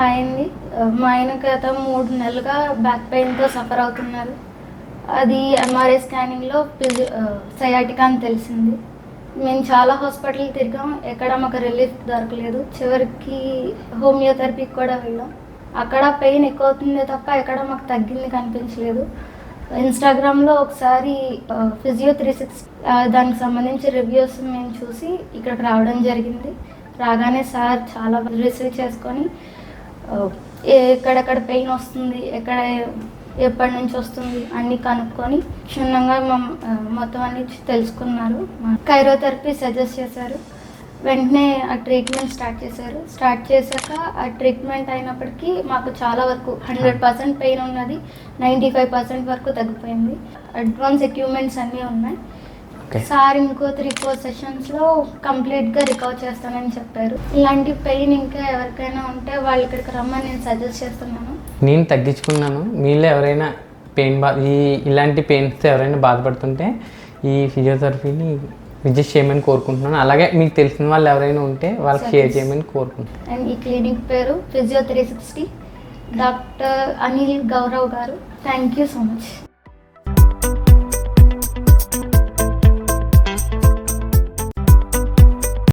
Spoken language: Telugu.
అయింది. మా ఆయన గత 3 నెలలుగా బ్యాక్ పెయిన్తో సఫర్ అవుతున్నారు. అది ఎంఆర్ఐ స్కానింగ్లో సయాటికా అని తెలిసింది. మేము చాలా హాస్పిటల్ తిరిగాం, ఎక్కడ మాకు రిలీఫ్ దొరకలేదు. చివరికి హోమియోథెరపీకి కూడా వెళ్ళాం. అక్కడ పెయిన్ ఎక్కువ అవుతుందే తప్ప ఎక్కడ మాకు తగ్గింది కనిపించలేదు. ఇన్స్టాగ్రామ్లో ఒకసారి ఫిజియో 360 దానికి సంబంధించి రివ్యూస్ మేము చూసి ఇక్కడికి రావడం జరిగింది. రాగానే సార్ చాలా రిసీవ్ చేసుకొని ఎక్కడెక్కడ పెయిన్ వస్తుంది, ఎప్పటి నుంచి వస్తుంది అన్నీ కనుక్కొని క్షుణ్ణంగా మొత్తం అన్ని తెలుసుకున్నారు. కైరోథెరపీ సజెస్ట్ చేశారు. వెంటనే ఆ ట్రీట్మెంట్ స్టార్ట్ చేశాక ఆ ట్రీట్మెంట్ అయినప్పటికీ మాకు చాలా వరకు 100% పెయిన్ ఉన్నది, 95% వరకు తగ్గిపోయింది. అడ్వాన్స్ ఎక్విప్మెంట్స్ అన్నీ ఉన్నాయి. సార్ ఇంకో 3-4 సెషన్స్లో కంప్లీట్గా రికవర్ చేస్తానని చెప్పారు. ఇలాంటి పెయిన్ ఇంకా ఎవరికైనా ఉంటే వాళ్ళు ఇక్కడికి రమ్మని నేను సజెస్ట్ చేస్తున్నాను. నేను తగ్గించుకున్నాను. మీలో ఎవరైనా ఇలాంటి పెయిన్స్తో ఎవరైనా బాధపడుతుంటే ఈ ఫిజియోథెరపీని విజిట్ చేయమని కోరుకుంటున్నాను. అలాగే మీకు తెలిసిన వాళ్ళు ఎవరైనా ఉంటే వాళ్ళకి షేర్ చేయమని కోరుకుంటున్నాను. అండ్ ఈ క్లినిక్ పేరు ఫిజియో 360, డాక్టర్ అనిల్ గౌరవ్ గారు. Thank you so much.